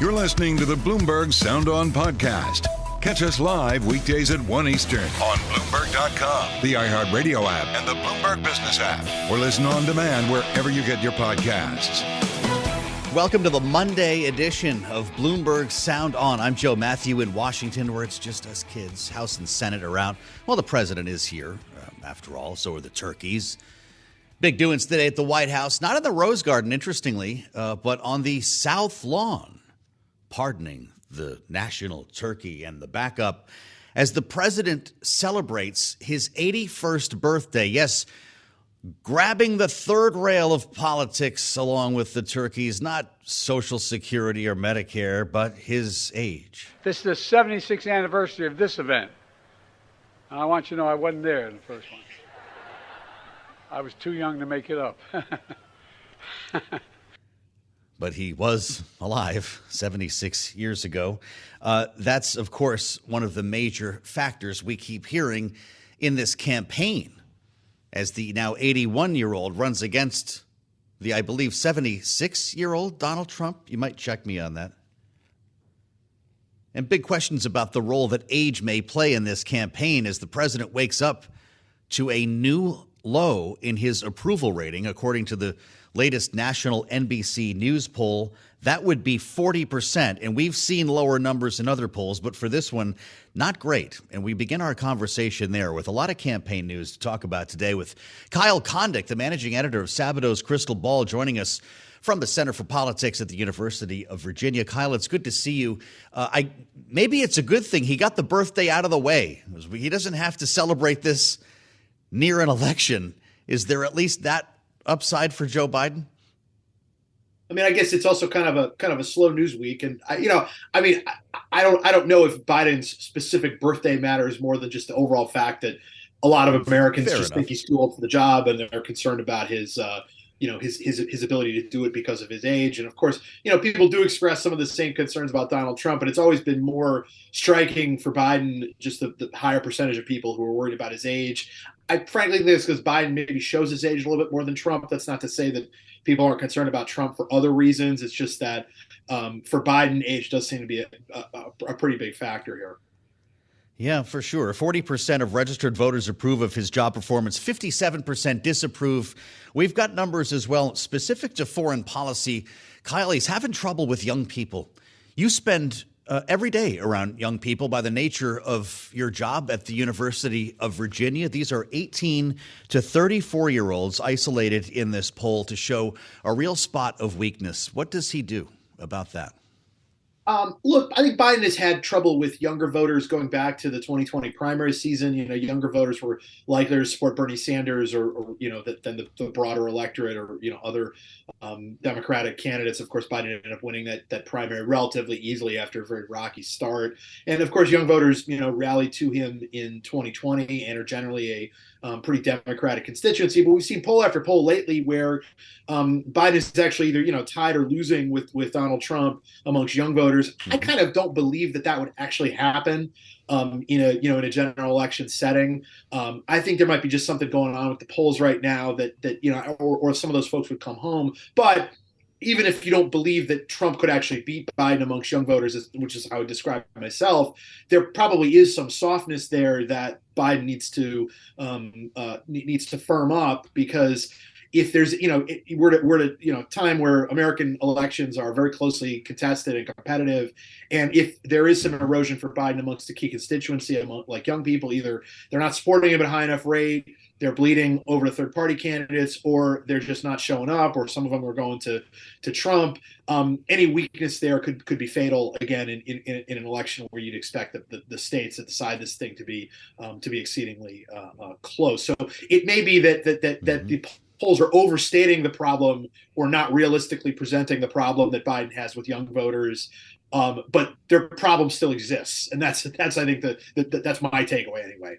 You're listening to the Bloomberg Sound On podcast. Catch us live weekdays at 1 Eastern on Bloomberg.com, the iHeartRadio app, and the Bloomberg Business app. Or listen on demand wherever you get your podcasts. Welcome to the Monday edition of Bloomberg Sound On. I'm Joe Mathieu in Washington, where it's just us kids. House and Senate are out. Well, the president is here, after all. So are the turkeys. Big doings today at the White House. Not in the Rose Garden, interestingly, but on the South Lawn, pardoning the national turkey and the backup as the president celebrates his 81st birthday. Yes, grabbing the third rail of politics along with the turkeys, not Social Security or Medicare, but his age. This is the 76th anniversary of this event. And I want you to know I wasn't there in the first one. I was too young to make it up. But he was alive 76 years ago. That's, of course, one of the major factors we keep hearing in this campaign as the now 81-year-old runs against the, I believe, 76-year-old Donald Trump. You might check me on that. And big questions about the role that age may play in this campaign as the president wakes up to a new low in his approval rating, according to the latest national NBC News poll. That would be 40%. And we've seen lower numbers in other polls, but for this one, not great. And we begin our conversation there with a lot of campaign news to talk about today with Kyle Kondik, the managing editor of Sabado's Crystal Ball, joining us from the Center for Politics at the University of Virginia. Kyle, it's good to see you. Maybe it's a good thing he got the birthday out of the way. He doesn't have to celebrate this near an election. Is there at least that upside for Joe Biden? I mean, I guess it's also kind of a slow news week, and I don't know if Biden's specific birthday matters more than just the overall fact that a lot of Americans think he's too old for the job, and they're concerned about his ability to do it because of his age. And of course, people do express some of the same concerns about Donald Trump, but it's always been more striking for Biden, just the higher percentage of people who are worried about his age. I frankly think it's because Biden maybe shows his age a little bit more than Trump. That's not to say that people aren't concerned about Trump for other reasons. It's just that for Biden, age does seem to be a pretty big factor here. Yeah, for sure. 40% of registered voters approve of his job performance. 57% disapprove. We've got numbers as well specific to foreign policy. Kailey's having trouble with young people. You spend every day around young people by the nature of your job at the University of Virginia. These are 18 to 34-year-olds isolated in this poll to show a real spot of weakness. What does he do about that? Look, I think Biden has had trouble with younger voters going back to the 2020 primary season. Younger voters were likely to support Bernie Sanders than the broader electorate or, other Democratic candidates. Of course, Biden ended up winning that primary relatively easily after a very rocky start. And of course, young voters, rallied to him in 2020 and are generally a pretty Democratic constituency. But we've seen poll after poll lately where Biden is actually either, tied or losing with Donald Trump amongst young voters. I kind of don't believe that would actually happen in a general election setting. I think there might be just something going on with the polls right now that or some of those folks would come home. But even if you don't believe that Trump could actually beat Biden amongst young voters, which is how I would describe myself, there probably is some softness there that Biden needs to firm up, because if there's, we're at a time where American elections are very closely contested and competitive, and if there is some erosion for Biden amongst the key constituency, among like young people, either they're not supporting him at a high enough rate, they're bleeding over to third-party candidates, or they're just not showing up, or some of them are going to Trump. Any weakness there could be fatal again in an election where you'd expect the states that decide this thing to be exceedingly close. So it may be that the polls are overstating the problem or not realistically presenting the problem that Biden has with young voters. But their problem still exists, and that's I think that's my takeaway anyway.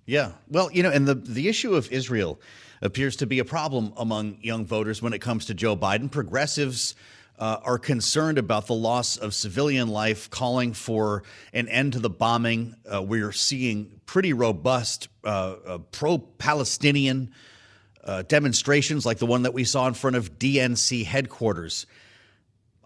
Yeah, well, and the issue of Israel appears to be a problem among young voters when it comes to Joe Biden. Progressives are concerned about the loss of civilian life, calling for an end to the bombing. We're seeing pretty robust pro-Palestinian demonstrations like the one that we saw in front of DNC headquarters.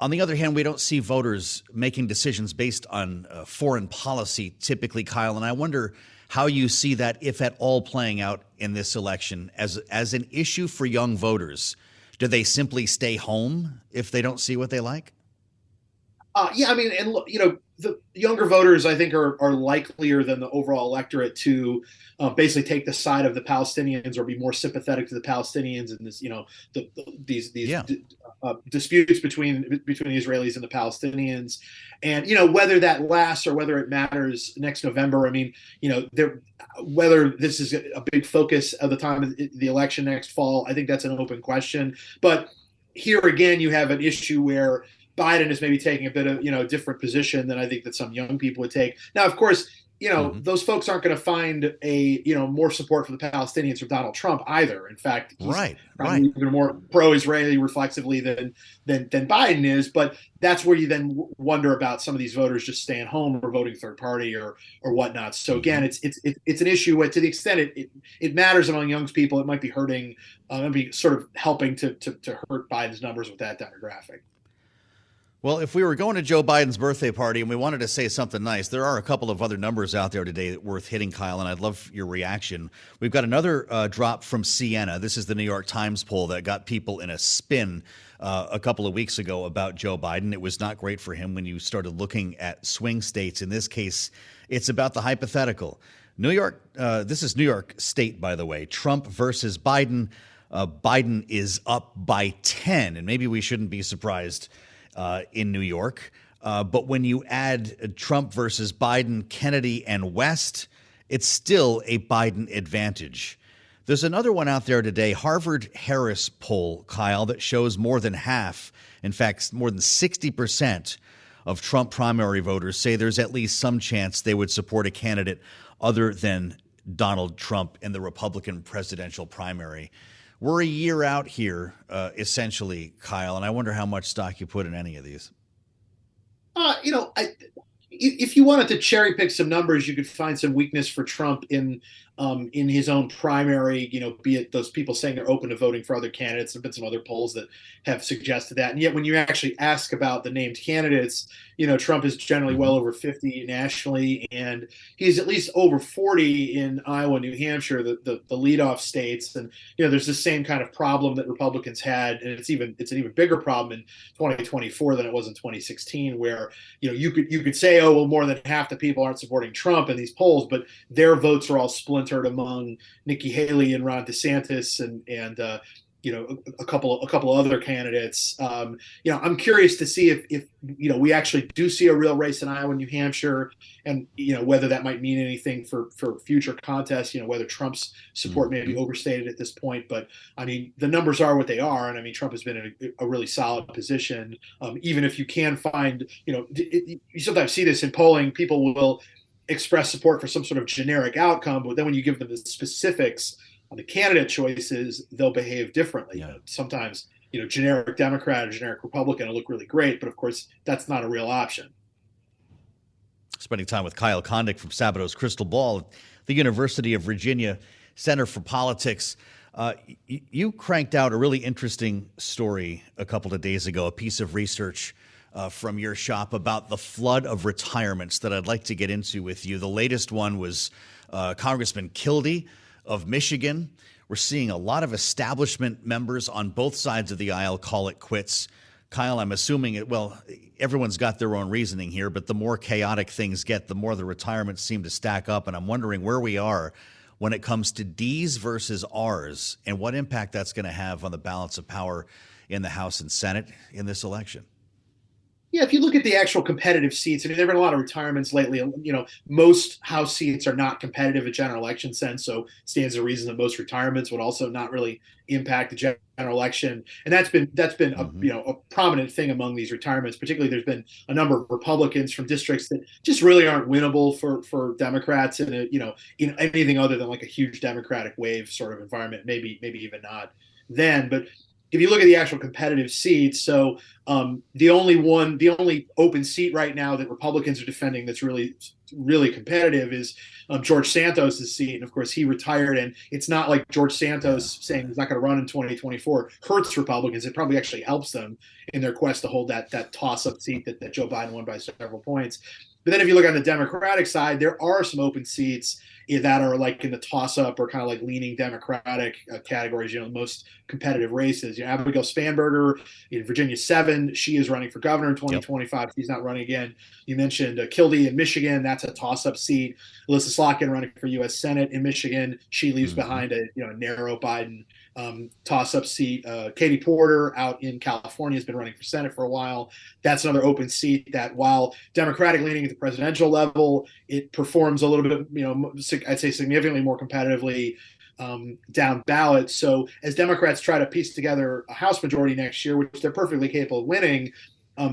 On the other hand, we don't see voters making decisions based on foreign policy typically, Kyle. And I wonder how you see that, if at all, playing out in this election as an issue for young voters. Do they simply stay home if they don't see what they like? Yeah, I mean, and the younger voters, I think, are likelier than the overall electorate to basically take the side of the Palestinians or be more sympathetic to the Palestinians and this, these disputes between the Israelis and the Palestinians, and whether that lasts or whether it matters next November. I mean, whether this is a big focus of the time of the election next fall, I think that's an open question. But here again, you have an issue where Biden is maybe taking a bit of, different position than I think that some young people would take. Now, of course, those folks aren't going to find more support for the Palestinians from Donald Trump either. In fact, he's probably even more pro-Israeli reflexively than Biden is. But that's where you then wonder about some of these voters just staying home or voting third party or whatnot. So again, it's an issue where, to the extent it matters among young people, it might be hurting, be sort of helping to hurt Biden's numbers with that demographic. Well, if we were going to Joe Biden's birthday party and we wanted to say something nice, there are a couple of other numbers out there today that worth hitting, Kyle, and I'd love your reaction. We've got another drop from Siena. This is the New York Times poll that got people in a spin a couple of weeks ago about Joe Biden. It was not great for him when you started looking at swing states. In this case, it's about the hypothetical. New York, this is New York State, by the way. Trump versus Biden. Biden is up by 10, and maybe we shouldn't be surprised in New York. But when you add Trump versus Biden, Kennedy, and West, it's still a Biden advantage. There's another one out there today, Harvard-Harris poll, Kyle, that shows more than half, in fact, more than 60% of Trump primary voters say there's at least some chance they would support a candidate other than Donald Trump in the Republican presidential primary. We're a year out here, essentially, Kyle, and I wonder how much stock you put in any of these. If you wanted to cherry pick some numbers, you could find some weakness for Trump in his own primary, be it those people saying they're open to voting for other candidates. There have been some other polls that have suggested that. And yet when you actually ask about the named candidates, Trump is generally well over 50 nationally, and he's at least over 40 in Iowa, New Hampshire, the leadoff states. And, there's the same kind of problem that Republicans had. And it's an even bigger problem in 2024 than it was in 2016, where, you could say, oh, well, more than half the people aren't supporting Trump in these polls, but their votes are all splintered among Nikki Haley and Ron DeSantis and a couple of other candidates. I'm curious to see if we actually do see a real race in Iowa, New Hampshire, and whether that might mean anything for future contests. Whether Trump's support may be overstated at this point. But I mean, the numbers are what they are, and I mean, Trump has been in a really solid position. Even if you can find, you sometimes see this in polling, people will express support for some sort of generic outcome, but then when you give them the specifics on the candidate choices, they'll behave differently. Yeah. Sometimes, generic Democrat or generic Republican will look really great, but of course, that's not a real option. Spending time with Kyle Kondik from Sabato's Crystal Ball, the University of Virginia Center for Politics. You cranked out a really interesting story a couple of days ago, a piece of research from your shop about the flood of retirements that I'd like to get into with you. The latest one was Congressman Kildee of Michigan. We're seeing a lot of establishment members on both sides of the aisle call it quits. Kyle, I'm assuming everyone's got their own reasoning here, but the more chaotic things get, the more the retirements seem to stack up. And I'm wondering where we are when it comes to D's versus R's and what impact that's going to have on the balance of power in the House and Senate in this election. Yeah, if you look at the actual competitive seats, I mean, there have been a lot of retirements lately. Most House seats are not competitive in general election sense, so stands to reason that most retirements would also not really impact the general election. And that's been a prominent thing among these retirements. Particularly, there's been a number of Republicans from districts that just really aren't winnable for Democrats in anything other than like a huge Democratic wave sort of environment. Maybe even not then, but if you look at the actual competitive seats, so the only open seat right now that Republicans are defending that's really really competitive is George Santos' seat. And of course, he retired. And it's not like George Santos saying he's not going to run in 2024 hurts Republicans. It probably actually helps them in their quest to hold that toss-up seat that Joe Biden won by several points. But then if you look on the Democratic side, there are some open seats that are like in the toss-up or kind of like leaning Democratic categories, the most competitive races. Abigail Spanberger in Virginia 7, she is running for governor in 2025. Yep. She's not running again. You mentioned Kailey in Michigan. That's a toss-up seat. Alyssa Slotkin running for U.S. Senate in Michigan. She leaves behind a narrow Biden toss-up seat. Katie Porter out in California has been running for Senate for a while. That's another open seat that, while Democratic leaning at the presidential level, it performs a little bit, I'd say significantly more competitively down ballot. So as Democrats try to piece together a House majority next year, which they're perfectly capable of winning,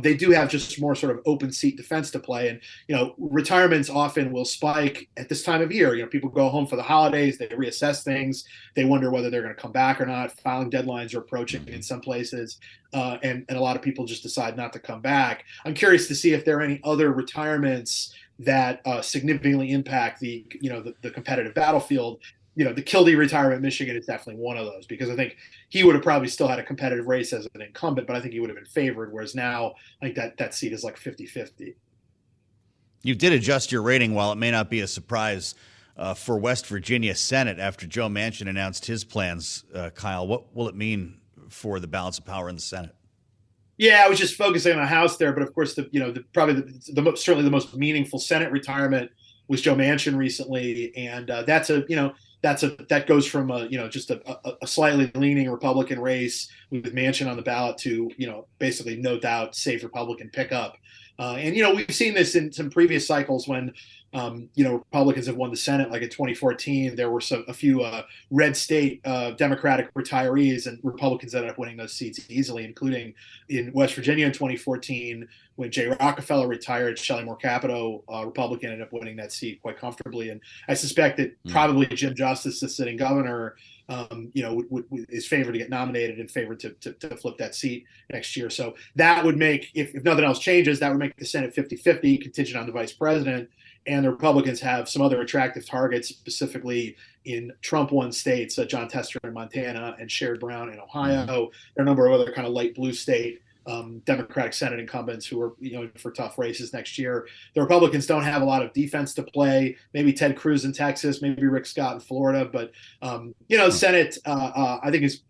they do have just more sort of open seat defense to play. And, retirements often will spike at this time of year. People go home for the holidays, they reassess things, they wonder whether they're going to come back or not. Filing deadlines are approaching in some places, and a lot of people just decide not to come back. I'm curious to see if there are any other retirements that significantly impact the competitive battlefield. The Kildee retirement in Michigan is definitely one of those, because I think he would have probably still had a competitive race as an incumbent, but I think he would have been favored, whereas now I think that seat is like 50-50. You did adjust your rating, while it may not be a surprise for West Virginia Senate after Joe Manchin announced his plans. Kyle, what will it mean for the balance of power in the Senate? Yeah, I was just focusing on the House there, but of course, certainly the most meaningful Senate retirement was Joe Manchin recently, and that goes from just a slightly leaning Republican race with Manchin on the ballot to basically no doubt safe Republican pickup. And we've seen this in some previous cycles when Republicans have won the Senate, like in 2014. There were a few red state Democratic retirees, and Republicans ended up winning those seats easily, including in West Virginia in 2014 when Jay Rockefeller retired. Shelley Moore Capito, Republican, ended up winning that seat quite comfortably. And I suspect that probably Jim Justice, the sitting governor, is favored to get nominated and favored to flip that seat next year. So that would make, if nothing else changes, that would make the Senate 50-50, contingent on the vice president. And the Republicans have some other attractive targets, specifically in Trump-won states, John Tester in Montana and Sherrod Brown in Ohio. There are a number of other kind of light blue state Democratic Senate incumbents who are for tough races next year. The Republicans don't have a lot of defense to play. Maybe Ted Cruz in Texas, maybe Rick Scott in Florida, but Senate I think is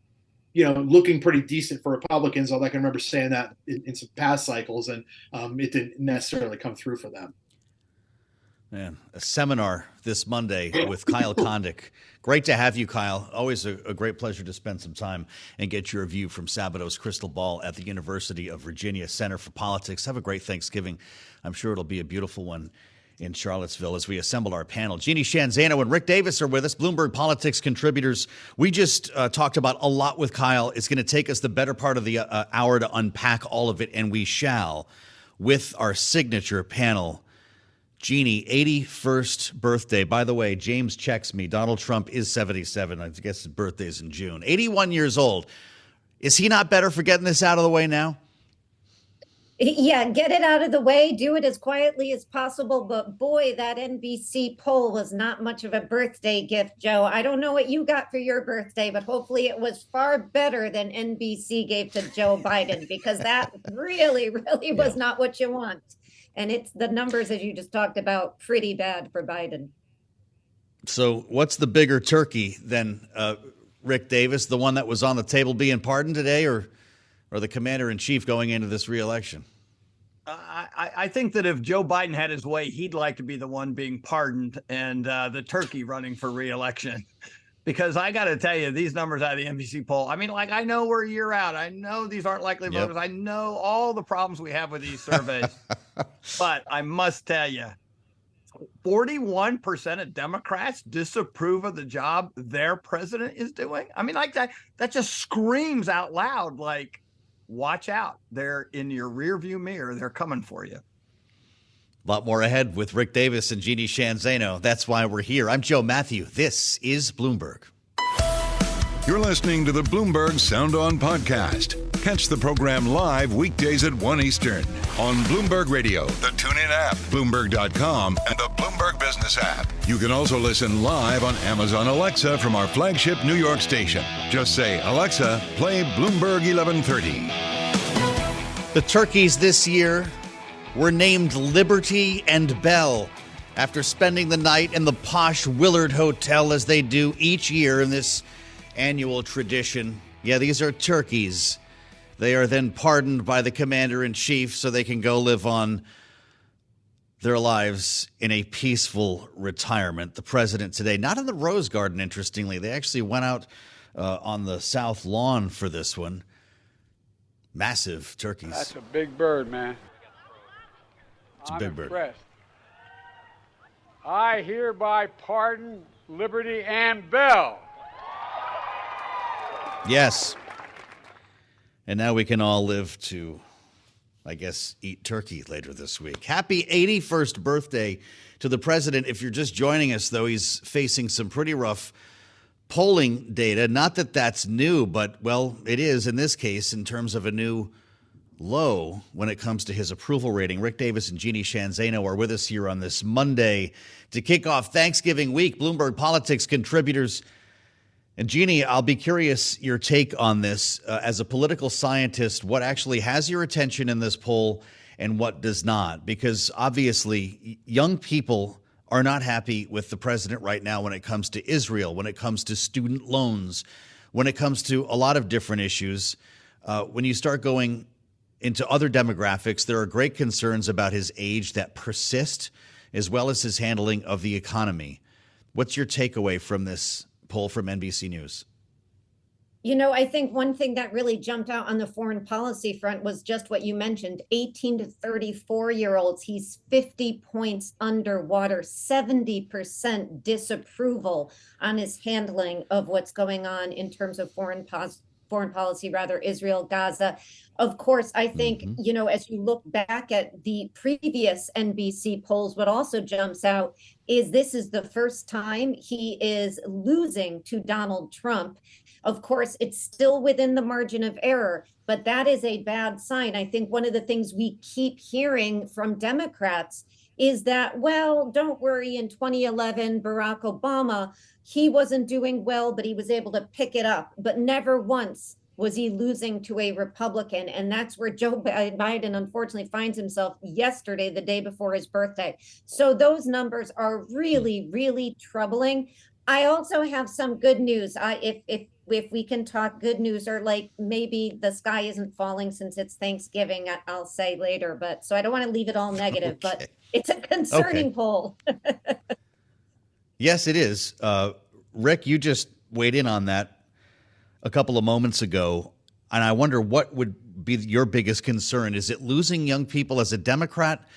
looking pretty decent for Republicans. Although I can remember saying that in some past cycles, and it didn't necessarily come through for them. Man, a seminar this Monday with Kyle Kondik. Great to have you, Kyle. Always a great pleasure to spend some time and get your view from Sabato's crystal ball at the University of Virginia Center for Politics. Have a great Thanksgiving. I'm sure it'll be a beautiful one in Charlottesville as we assemble our panel. Jeanne, Zaino, and Rick Davis are with us, Bloomberg Politics contributors. We just talked about a lot with Kyle. It's going to take us the better part of the hour to unpack all of it, and we shall, with our signature panel. Jeanne, 81st birthday. By the way, James checks me. Donald Trump is 77. I guess his birthday's in June. 81 years old. Is he not better for getting this out of the way now? Yeah, get it out of the way. Do it as quietly as possible. But boy, that NBC poll was not much of a birthday gift, Joe. I don't know what you got for your birthday, but hopefully it was far better than NBC gave to Joe Biden, because that really was not what you want. And it's the numbers, as you just talked about, pretty bad for Biden. So what's the bigger turkey than Rick Davis, the one that was on the table being pardoned today, or the commander-in-chief going into this reelection? I think that if Joe Biden had his way, he'd like to be the one being pardoned and the turkey running for reelection. Because I got to tell you, these numbers out of the NBC poll, I mean, I know we're a year out. I know these aren't likely voters. I know all the problems we have with these surveys. But I must tell you, 41% of Democrats disapprove of the job their president is doing. I mean, that just screams out loud, like, watch out. They're in your rearview mirror. They're coming for you. A lot more ahead with Rick Davis and Jeanne Zaino. That's why we're here. I'm Joe Mathieu. This is Bloomberg. You're listening to the Bloomberg Sound On podcast. Catch the program live weekdays at 1 Eastern on Bloomberg Radio, the TuneIn app, Bloomberg.com, and the Bloomberg Business app. You can also listen live on Amazon Alexa from our flagship New York station. Just say, Alexa, play Bloomberg 1130. The turkeys this year were named Liberty and Bell after spending the night in the posh Willard Hotel as they do each year in this annual tradition. Yeah, these are turkeys. They are then pardoned by the commander-in-chief so they can go live on their lives in a peaceful retirement. The president today, not in the Rose Garden, interestingly. They actually went out on the South Lawn for this one. Massive turkeys. That's a big bird, man. It's a big bird. Impressed. I hereby pardon Liberty and Bell. Yes. And now we can all live to, I guess, eat turkey later this week. Happy 81st birthday to the president. If you're just joining us, though, he's facing some pretty rough polling data. Not that that's new, but, well, it is in this case in terms of a new low when it comes to his approval rating. Rick Davis and Jeanne Zaino are with us here on this Monday to kick off Thanksgiving week. Bloomberg Politics contributors. And Jeanne, I'll be curious your take on this. As a political scientist, what actually has your attention in this poll and what does not? Because obviously, young people are not happy with the president right now when it comes to Israel, when it comes to student loans, when it comes to a lot of different issues. When you start going into other demographics, there are great concerns about his age that persist, as well as his handling of the economy. What's your takeaway from this poll from NBC News? You know, I think one thing that really jumped out on the foreign policy front was just what you mentioned, 18 to 34-year-olds. He's 50 points underwater, 70% disapproval on his handling of what's going on in terms of foreign policy, Israel, Gaza. Of course, I think, you know, as you look back at the previous NBC polls, what also jumps out is this is the first time he is losing to Donald Trump. Of course, it's still within the margin of error, but that is a bad sign. I think one of the things we keep hearing from Democrats is that, well, don't worry, in 2011, Barack Obama, he wasn't doing well, but he was able to pick it up. But never once was he losing to a Republican. And that's where Joe Biden, unfortunately, finds himself yesterday, the day before his birthday. So those numbers are really, really troubling. I also have some good news. If we can talk good news, or like maybe the sky isn't falling since it's Thanksgiving, I'll say later. But so I don't want to leave it all negative, but it's a concerning poll. Yes, it is. Rick, you just weighed in on that a couple of moments ago, and I wonder what would be your biggest concern. Is it losing young people as a Democrat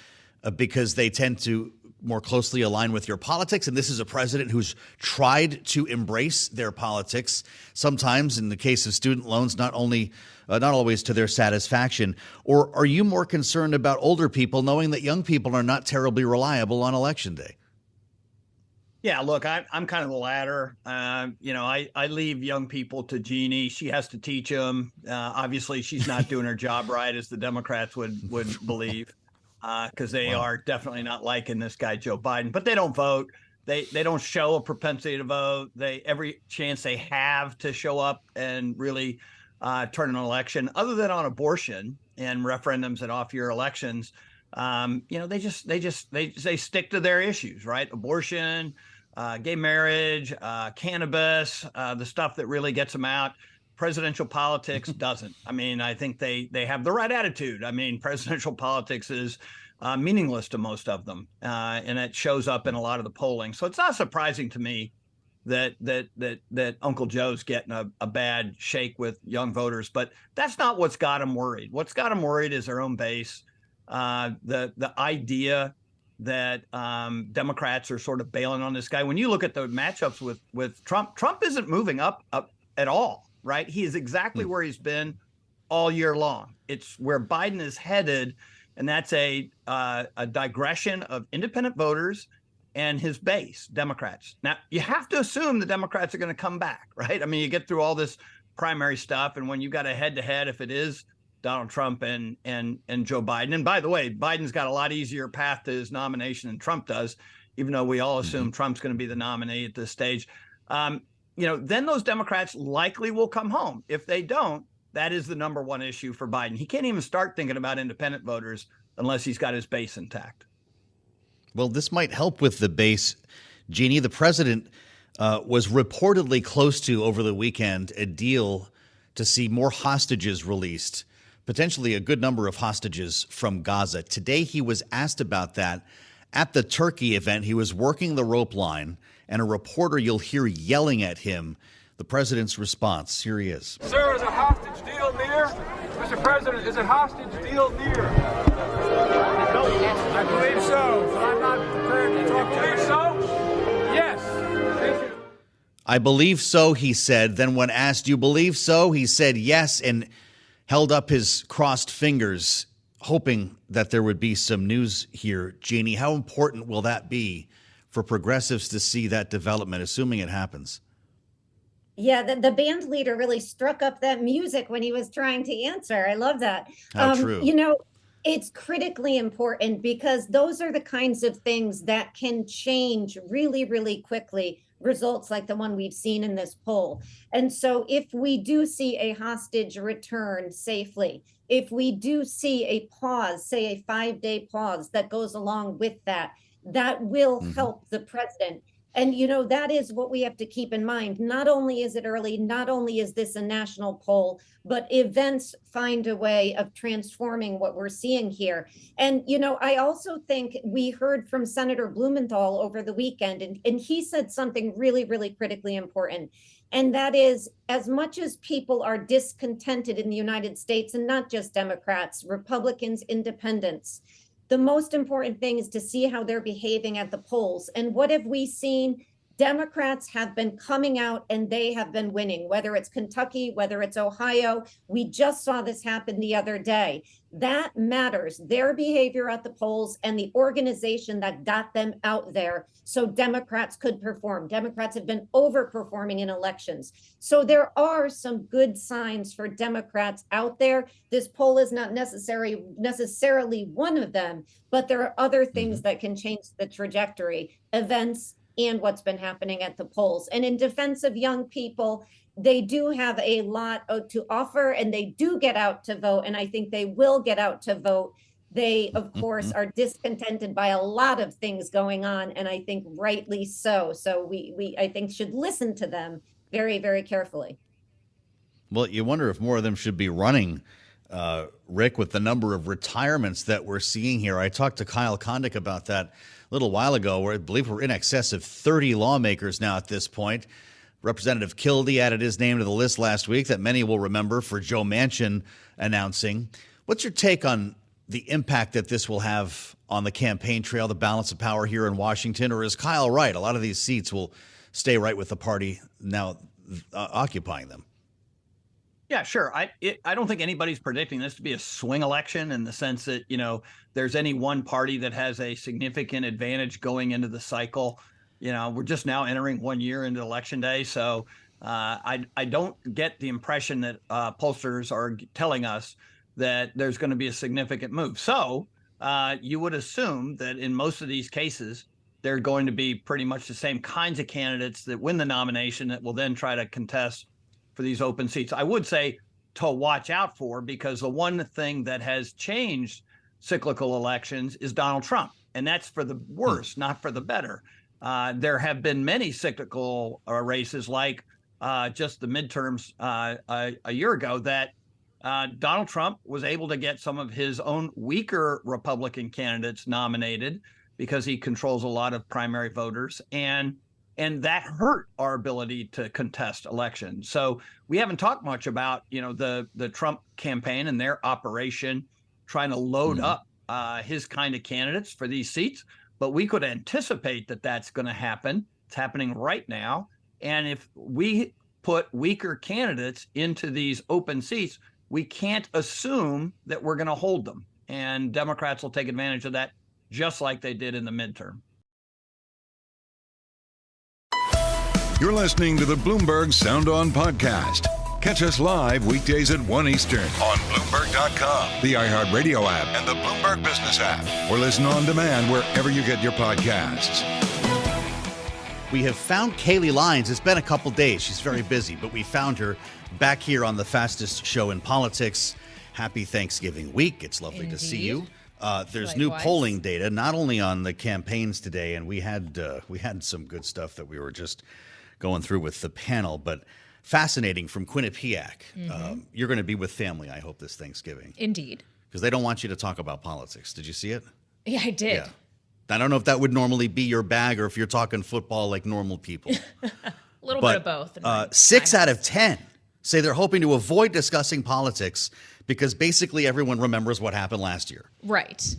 because they tend to more closely align with your politics? And this is a president who's tried to embrace their politics, sometimes in the case of student loans, not always to their satisfaction. Or are you more concerned about older people, knowing that young people are not terribly reliable on Election Day? Yeah, look, I'm kind of the latter. You know, I leave young people to Jeanne. She has to teach them. Obviously, she's not doing her job right, as the Democrats would believe, because they are definitely not liking this guy, Joe Biden. But they don't vote. They don't show a propensity to vote. Every chance they have to show up and really turn an election, other than on abortion and referendums and off-year elections, you know, they stick to their issues, right? Abortion, gay marriage, cannabis, the stuff that really gets them out. Presidential politics doesn't. I mean, I think they have the right attitude. I mean, presidential politics is meaningless to most of them, and it shows up in a lot of the polling. So it's not surprising to me that Uncle Joe's getting a bad shake with young voters. But that's not what's got him worried. What's got him worried is their own base. The idea that Democrats are sort of bailing on this guy. When you look at the matchups with Trump isn't moving up at all, right? He is exactly where he's been all year long. It's where Biden is headed, and that's a digression of independent voters and his base, Democrats. Now, you have to assume the Democrats are going to come back, right? I mean, you get through all this primary stuff. And when you got a head-to-head, if it is Donald Trump and Joe Biden, and by the way, Biden's got a lot easier path to his nomination than Trump does, even though we all assume Trump's going to be the nominee at this stage. Then those Democrats likely will come home. If they don't, that is the number one issue for Biden. He can't even start thinking about independent voters unless he's got his base intact. Well, this might help with the base. Jeanne, the president was reportedly close to, over the weekend, a deal to see more hostages released, potentially a good number of hostages from Gaza. Today, he was asked about that at the Turkey event. He was working the rope line, and a reporter you'll hear yelling at him. The president's response, here he is. Sir, is a hostage deal near? Mr. President, is a hostage deal near? No, I believe so, but I'm not prepared to talk to you. Believe so? Yes. I believe so, he said. Then when asked, do you believe so? He said yes, and held up his crossed fingers, hoping that there would be some news here. Jeanne, how important will that be for progressives to see that development, assuming it happens? Yeah, the band leader really struck up that music when he was trying to answer. I love that. How true. It's critically important because those are the kinds of things that can change really, really quickly, results like the one we've seen in this poll. And so if we do see a hostage return safely, if we do see a pause, say a 5-day pause that goes along with that, that will help the president. And, that is what we have to keep in mind. Not only is it early, not only is this a national poll, but events find a way of transforming what we're seeing here. And, I also think we heard from Senator Blumenthal over the weekend, and he said something really, really critically important. And that is, as much as people are discontented in the United States, and not just Democrats, Republicans, independents, the most important thing is to see how they're behaving at the polls. And what have we seen? Democrats have been coming out and they have been winning, whether it's Kentucky, whether it's Ohio. We just saw this happen the other day. That matters, their behavior at the polls and the organization that got them out there so Democrats could perform. Democrats have been overperforming in elections. So there are some good signs for Democrats out there. This poll is not necessarily one of them, but there are other things that can change the trajectory, events, and what's been happening at the polls. And in defense of young people, they do have a lot to offer, and they do get out to vote, and I think they will get out to vote. They, of course, are discontented by a lot of things going on, and I think rightly so. So we I think, should listen to them very, very carefully. Well, you wonder if more of them should be running, Rick, with the number of retirements that we're seeing here. I talked to Kyle Kondik about that a little while ago, where I believe we're in excess of 30 lawmakers now at this point. Representative Kailey added his name to the list last week that many will remember for Joe Manchin announcing. What's your take on the impact that this will have on the campaign trail, the balance of power here in Washington? Or is Kyle right? A lot of these seats will stay right with the party now occupying them. Yeah, sure. I don't think anybody's predicting this to be a swing election in the sense that, there's any one party that has a significant advantage going into the cycle. We're just now entering 1 year into election day. So I don't get the impression that pollsters are telling us that there's going to be a significant move. So you would assume that in most of these cases, they're going to be pretty much the same kinds of candidates that win the nomination that will then try to contest for these open seats. I would say to watch out for, because the one thing that has changed cyclical elections is Donald Trump, and that's for the worse, not for the better. There have been many cyclical races, like just the midterms a year ago, that Donald Trump was able to get some of his own weaker Republican candidates nominated because he controls a lot of primary voters, and that hurt our ability to contest elections. So we haven't talked much about, the Trump campaign and their operation trying to load up his kind of candidates for these seats. But we could anticipate that that's going to happen. It's happening right now. And if we put weaker candidates into these open seats, we can't assume that we're going to hold them. And Democrats will take advantage of that, just like they did in the midterm. You're listening to the Bloomberg Sound On podcast. Catch us live weekdays at 1 Eastern on Bloomberg.com, the iHeartRadio app, and the Bloomberg Business app. Or listen on demand wherever you get your podcasts. We have found Kailey Leinz. It's been a couple days. She's very busy, but we found her back here on the fastest show in politics. Happy Thanksgiving week. It's lovely to see you. There's new polling data, not only on the campaigns today, and we had some good stuff that we were just going through with the panel, but fascinating from Quinnipiac. You're going to be with family, I hope, this Thanksgiving. Indeed. Because they don't want you to talk about politics. Did you see it? Yeah, I did. Yeah. I don't know if that would normally be your bag or if you're talking football like normal people. A little bit of both. 6 out of 10 say they're hoping to avoid discussing politics because basically everyone remembers what happened last year. Right.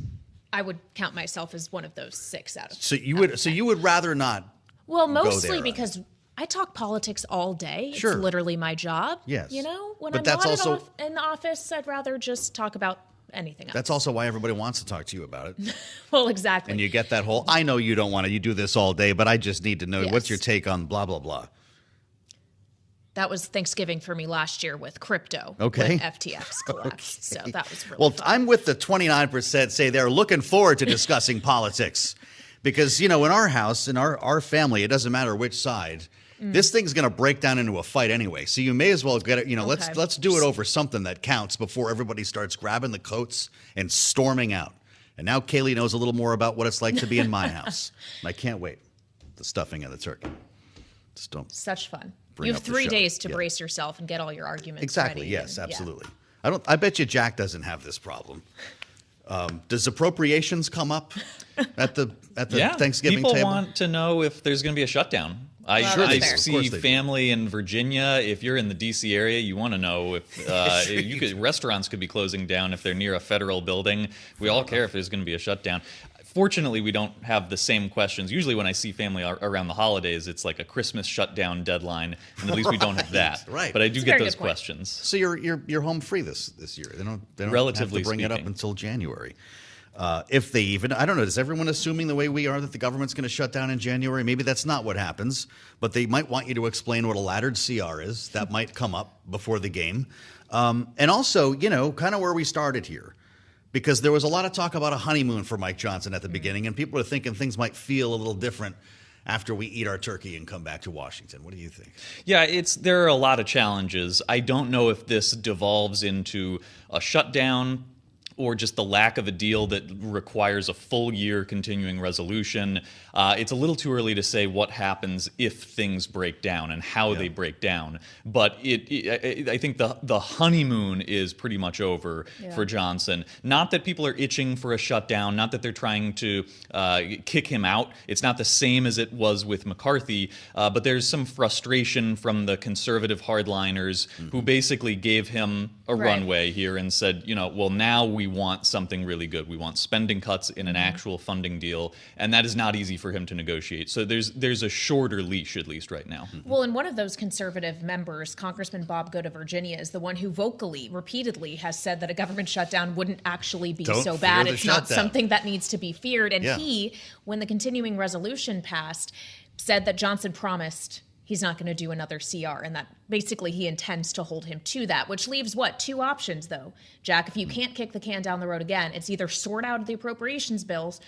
I would count myself as one of those 6 out of 10. So you would rather not. Well, mostly go there, because I talk politics all day. Sure. It's literally my job. Yes. You know, when But I'm that's not also- in the office, I'd rather just talk about anything else. That's also why everybody wants to talk to you about it. Well, exactly. And you get that whole, I know you don't want to, you do this all day, but I just need to know what's your take on blah, blah, blah. That was Thanksgiving for me last year with crypto. Okay. When FTX collapsed. So that was really Well, fun. I'm with the 29% say they're looking forward to discussing politics. Because, in our house, in our family, it doesn't matter which side. This thing's going to break down into a fight anyway. So you may as well get it, let's do it over something that counts before everybody starts grabbing the coats and storming out. And now Kailey knows a little more about what it's like to be in my house. And I can't wait. The stuffing and the turkey. Just don't. Such fun. Bring You have up the 3 show. days to Yeah. brace yourself and get all your arguments Exactly. ready. Yes, And, absolutely. I bet you Jack doesn't have this problem. Does appropriations come up at the Thanksgiving people table? want to know if there's going to be a shutdown. I fair. see family in Virginia. If you're in the D.C. area, you want to know if restaurants could be closing down if they're near a federal building. We all care if there's going to be a shutdown. Fortunately, we don't have the same questions. Usually when I see family around the holidays, it's like a Christmas shutdown deadline, and at least we don't have that. Right. But I do That's a get very those good point. questions. So you're home free this year. They don't Relatively have to bring it up speaking. until January. If they even, I don't know, is everyone assuming the way we are that the government's going to shut down in January? Maybe that's not what happens, but they might want you to explain what a laddered CR is. That might come up before the game. And also, kind of where we started here, because there was a lot of talk about a honeymoon for Mike Johnson at the beginning, and people are thinking things might feel a little different after we eat our turkey and come back to Washington. What do you think? Yeah, there are a lot of challenges. I don't know if this devolves into a shutdown or just the lack of a deal that requires a full year continuing resolution. It's a little too early to say what happens if things break down and how they break down. But I think the honeymoon is pretty much over for Johnson. Not that people are itching for a shutdown, not that they're trying to kick him out. It's not the same as it was with McCarthy, but there's some frustration from the conservative hardliners who basically gave him a runway here and said, well, now we want something really good. We want spending cuts in an actual funding deal, and that is not easy for him to negotiate. So there's a shorter leash, at least right now. Well, and one of those conservative members, Congressman Bob Go to Virginia, is the one who vocally, repeatedly has said that a government shutdown wouldn't actually be Don't so fear bad. the It's not shutdown. something that needs to be feared. And Yeah. he, when the continuing resolution passed, said that Johnson promised he's not going to do another CR, and that basically he intends to hold him to that, which leaves, 2 options, though. Jack, if you can't kick the can down the road again, it's either sort out the appropriations bills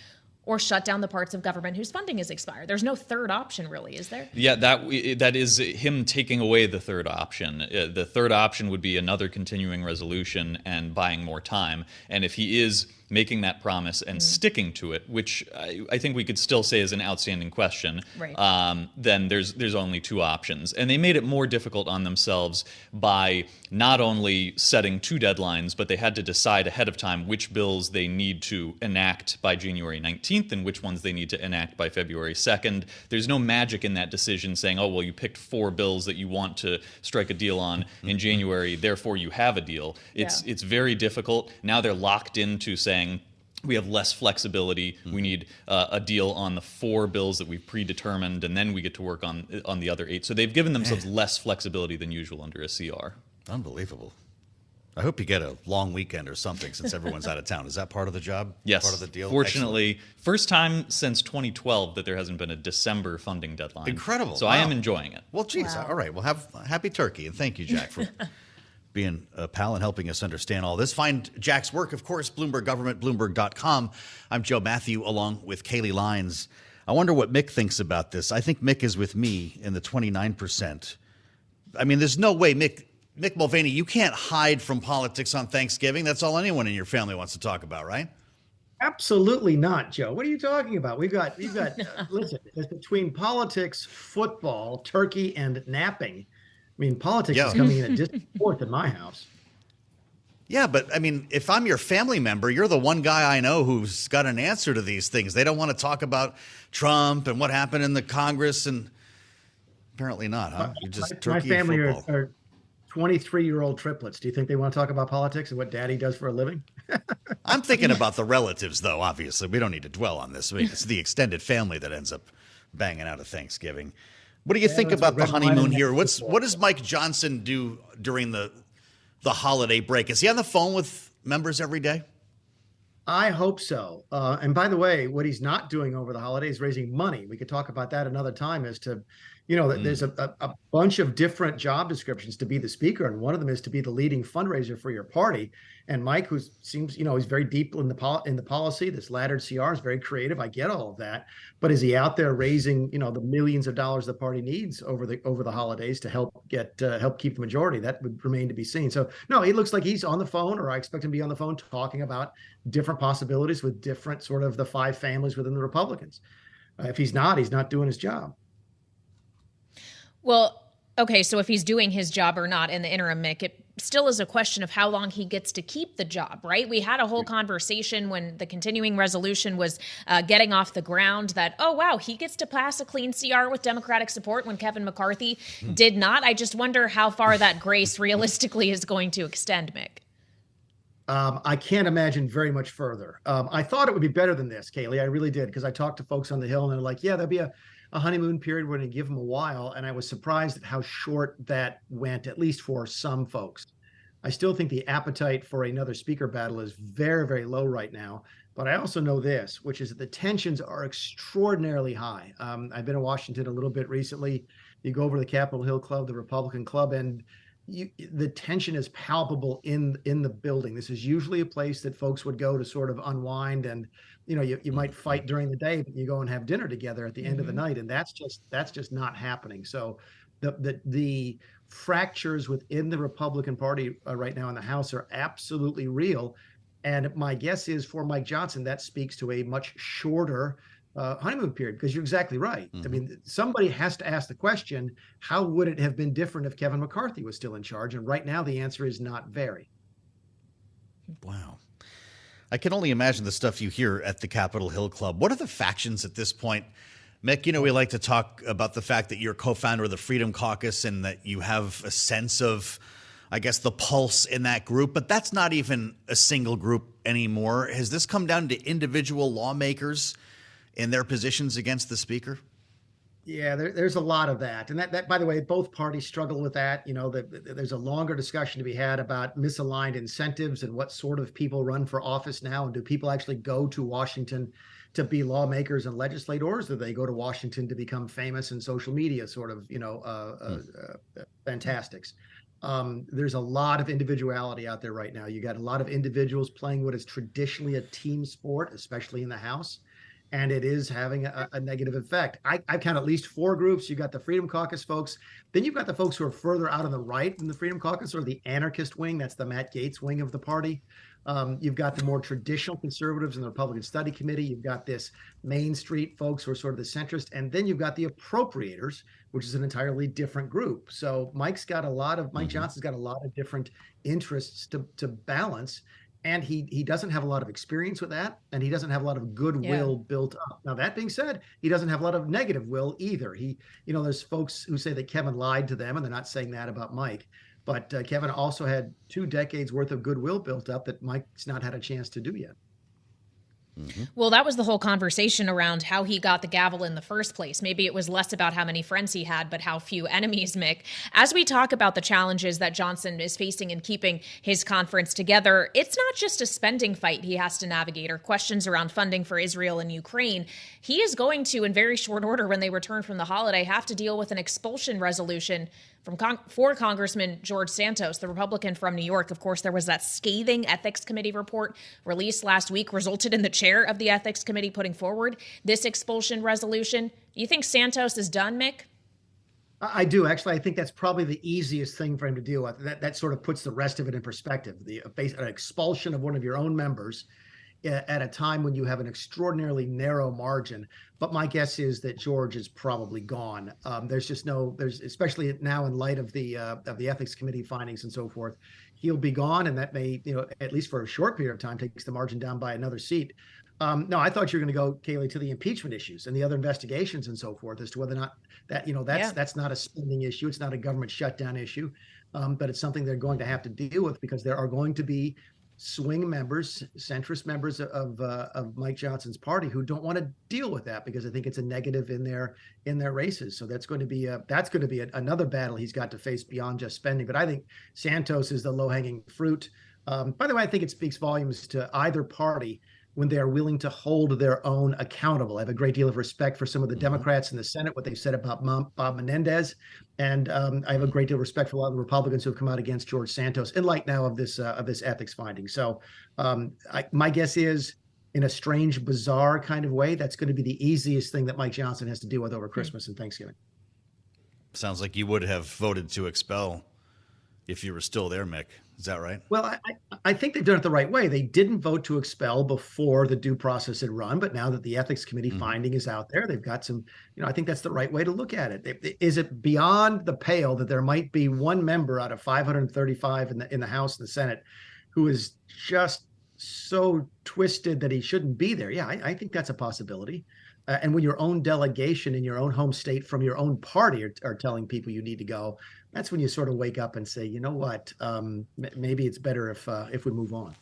or shut down the parts of government whose funding is expired. There's no third option, really, is there? Yeah, that is him taking away the third option. The third option would be another continuing resolution and buying more time. And if he is making that promise and sticking to it, which I think we could still say is an outstanding question, Right. then there's only 2 options. And they made it more difficult on themselves by not only setting 2 deadlines, but they had to decide ahead of time which bills they need to enact by January 19th and which ones they need to enact by February 2nd. There's no magic in that decision saying, oh, well, you picked 4 bills that you want to strike a deal on in January, therefore you have a deal. It's very difficult. Now they're locked into saying, we have less flexibility. We need a deal on the 4 bills that we've predetermined, and then we get to work on the other 8. So they've given themselves less flexibility than usual under a CR. Unbelievable. I hope you get a long weekend or something since everyone's out of town. Is that part of the job? Yes. Part of the deal? Fortunately, first time since 2012 that there hasn't been a December funding deadline. Incredible. So Wow. I am enjoying it. Well, geez. All right. Well, have happy turkey. And thank you, Jack, for being a pal and helping us understand all this. Find Jack's work, of course, Bloomberg Government, Bloomberg.com. I'm Joe Mathieu, along with Kailey Leinz. I wonder what Mick thinks about this. I think Mick is with me in the 29%. I mean, there's no way, Mick Mulvaney, you can't hide from politics on Thanksgiving. That's all anyone in your family wants to talk about, right? Absolutely not, Joe. What are you talking about? We've got. Listen, it's between politics, football, turkey, and napping. I mean, politics is coming in a distant fourth in my house. Yeah, but I mean, if I'm your family member, you're the one guy I know who's got an answer to these things. They don't want to talk about Trump and what happened in the Congress, and apparently not, huh? You're just turkey my family and football. are 23-year-old triplets. Do you think they want to talk about politics and what daddy does for a living? I'm thinking about the relatives, though, obviously. We don't need to dwell on this. I mean, it's the extended family that ends up banging out at Thanksgiving. What do you think about the honeymoon here? What does Mike Johnson do during the holiday break? Is he on the phone with members every day? I hope so. And by the way, what he's not doing over the holidays is raising money. We could talk about that another time as to, there's a bunch of different job descriptions to be the speaker. And one of them is to be the leading fundraiser for your party. And Mike, who seems, he's very deep in the policy, this laddered CR is very creative. I get all of that. But is he out there raising, the millions of dollars the party needs over the holidays to help keep the majority? That would remain to be seen. So no, he looks like he's on the phone, or I expect him to be on the phone talking about different possibilities with different sort of the five families within the Republicans. If he's not doing his job. Well, okay, so if he's doing his job or not in the interim, Mick, it still is a question of how long he gets to keep the job, right? We had a whole conversation when the continuing resolution was getting off the ground that, oh, wow, he gets to pass a clean CR with Democratic support when Kevin McCarthy did not. I just wonder how far that grace realistically is going to extend, Mick. I can't imagine very much further. I thought it would be better than this, Kailey. I really did, because I talked to folks on the Hill and they're like, yeah, there'll be a honeymoon period. We're going to give them a while. And I was surprised at how short that went, at least for some folks. I still think the appetite for another speaker battle is very, very low right now. But I also know this, which is that the tensions are extraordinarily high. I've been in Washington a little bit recently. You go over to the Capitol Hill Club, the Republican Club, and the tension is palpable in the building. This is usually a place that folks would go to sort of unwind, and you might fight during the day, but you go and have dinner together at the end of the night, and that's just not happening. So the fractures within the Republican Party right now in the House are absolutely real. And my guess is for Mike Johnson, that speaks to a much shorter honeymoon period, because you're exactly right. I mean, somebody has to ask the question, how would it have been different if Kevin McCarthy was still in charge? And right now the answer is not very. Wow. I can only imagine the stuff you hear at the Capitol Hill Club. What are the factions at this point? Mick, we like to talk about the fact that you're co-founder of the Freedom Caucus and that you have a sense of, I guess, the pulse in that group, but that's not even a single group anymore. Has this come down to individual lawmakers in their positions against the speaker? Yeah, there's a lot of that. And that, by the way, both parties struggle with that. There's a longer discussion to be had about misaligned incentives and what sort of people run for office now. And do people actually go to Washington to be lawmakers and legislators, or do they go to Washington to become famous in social media sort of, fantastics? There's a lot of individuality out there right now. You got a lot of individuals playing what is traditionally a team sport, especially in the House. And it is having a negative effect. I count at least four groups. You've got the Freedom Caucus folks. Then you've got the folks who are further out on the right in the Freedom Caucus, or the anarchist wing. That's the Matt Gaetz wing of the party. You've got the more traditional conservatives in the Republican Study Committee. You've got this Main Street folks who are sort of the centrist. And then you've got the appropriators, which is an entirely different group. So Mike Johnson's got a lot of different interests to balance. And he doesn't have a lot of experience with that, and he doesn't have a lot of goodwill built up. Now, that being said, he doesn't have a lot of negative will either. There's folks who say that Kevin lied to them, and they're not saying that about Mike. But Kevin also had 2 decades worth of goodwill built up that Mike's not had a chance to do yet. Well, that was the whole conversation around how he got the gavel in the first place. Maybe it was less about how many friends he had, but how few enemies, Mick. As we talk about the challenges that Johnson is facing in keeping his conference together, it's not just a spending fight he has to navigate or questions around funding for Israel and Ukraine. He is going to, in very short order, when they return from the holiday, have to deal with an expulsion resolution for Congressman George Santos, the Republican from New York. Of course, there was that scathing ethics committee report released last week, resulted in the chair of the ethics committee putting forward this expulsion resolution. Do you think Santos is done, Mick? I do. Actually, I think that's probably the easiest thing for him to deal with. That sort of puts the rest of it in perspective. An expulsion of one of your own members at a time when you have an extraordinarily narrow margin. But my guess is that George is probably gone. There's especially now in light of the ethics committee findings and so forth, he'll be gone, and that may, at least for a short period of time, takes the margin down by another seat. No, I thought you were going to go, Kailey, to the impeachment issues and the other investigations and so forth as to whether or not that's not a spending issue. It's not a government shutdown issue, but it's something they're going to have to deal with because there are going to be swing members, centrist members of Mike Johnson's party who don't want to deal with that because I think it's a negative in their races. So that's going to be another battle he's got to face beyond just spending. But I think Santos is the low-hanging fruit. By the way, I think it speaks volumes to either party when they are willing to hold their own accountable. I have a great deal of respect for some of the Democrats in the Senate, what they've said about Bob Menendez. And I have a great deal of respect for a lot of the Republicans who have come out against George Santos in light now of this ethics finding. So my guess is, in a strange, bizarre kind of way, that's going to be the easiest thing that Mike Johnson has to deal with over Christmas and Thanksgiving. Sounds like you would have voted to expel if you were still there, Mick. Is that right? Well, I think they've done it the right way. They didn't vote to expel before the due process had run, but now that the ethics committee finding is out there, they've got some, I think that's the right way to look at it. Is it beyond the pale that there might be one member out of 535 in the House and the Senate who is just so twisted that he shouldn't be there? Yeah, I think that's a possibility. And when your own delegation in your own home state from your own party are telling people you need to go, that's when you sort of wake up and say, you know what, maybe it's better if we move on.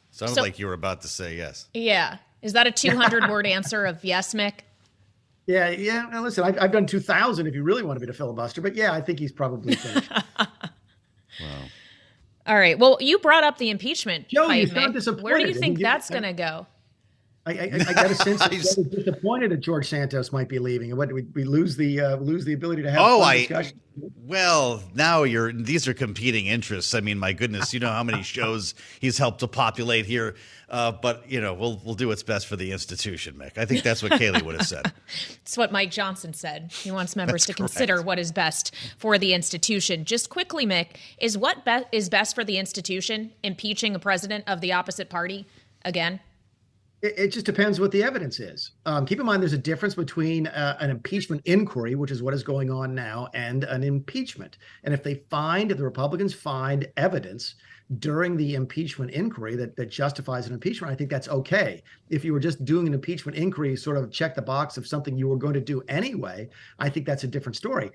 Sounded like you were about to say yes. Yeah. Is that a 200-word answer of yes, Mick? Yeah. Now, listen, I've done 2,000 if you really want me to filibuster, but yeah, I think he's probably finished. Wow. All right. Well, you brought up the impeachment. Joe, you sound disappointed. Where do you think that's going to go? I got a sense that you're disappointed that George Santos might be leaving, and what we lose the ability to have discussion. Well, now these are competing interests. I mean, my goodness, you know how many shows he's helped to populate here. But we'll do what's best for the institution, Mick. I think that's what Kailey would have said. It's what Mike Johnson said. He wants members to consider what is best for the institution. Just quickly, Mick, is what is best for the institution impeaching a president of the opposite party again? It just depends what the evidence is. Keep in mind, there's a difference between an impeachment inquiry, which is what is going on now, and an impeachment. And if the Republicans find evidence during the impeachment inquiry that justifies an impeachment, I think that's okay. If you were just doing an impeachment inquiry, sort of check the box of something you were going to do anyway, I think that's a different story.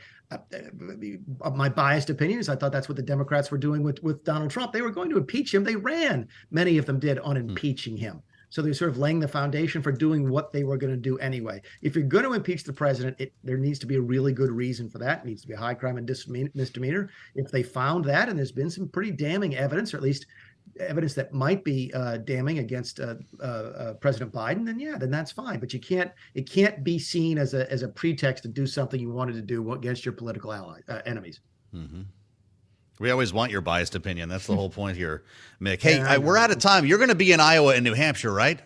My biased opinion is I thought that's what the Democrats were doing with Donald Trump. They were going to impeach him. They ran, many of them did, on impeaching him. So they're sort of laying the foundation for doing what they were going to do anyway. If you're going to impeach the president, there needs to be a really good reason for that. It needs to be a high crime and misdemeanor. If they found that, and there's been some pretty damning evidence, or at least evidence that might be damning against President Biden, then that's fine. But it can't be seen as a pretext to do something you wanted to do against your political enemies. Mm-hmm. We always want your biased opinion. That's the whole point here, Mick. Hey, we're out of time. You're going to be in Iowa and New Hampshire, right?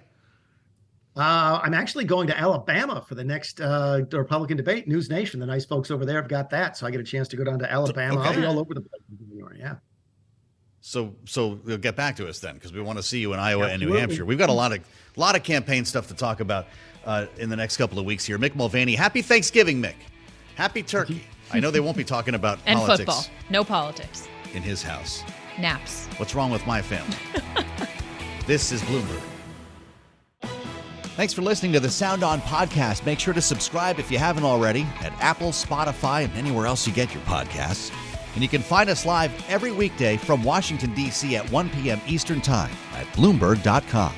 I'm actually going to Alabama for the next Republican debate. News Nation, the nice folks over there have got that. So I get a chance to go down to Alabama. Okay. I'll be all over the place in January, yeah. So you'll get back to us then, because we want to see you in Iowa and New Hampshire. We've got a lot of campaign stuff to talk about in the next couple of weeks here. Mick Mulvaney, happy Thanksgiving, Mick. Happy turkey. I know they won't be talking about and politics. Football. No politics. In his house. Naps. What's wrong with my family? This is Bloomberg. Thanks for listening to the Sound On podcast. Make sure to subscribe if you haven't already at Apple, Spotify, and anywhere else you get your podcasts. And you can find us live every weekday from Washington, D.C. at 1 p.m. Eastern Time at Bloomberg.com.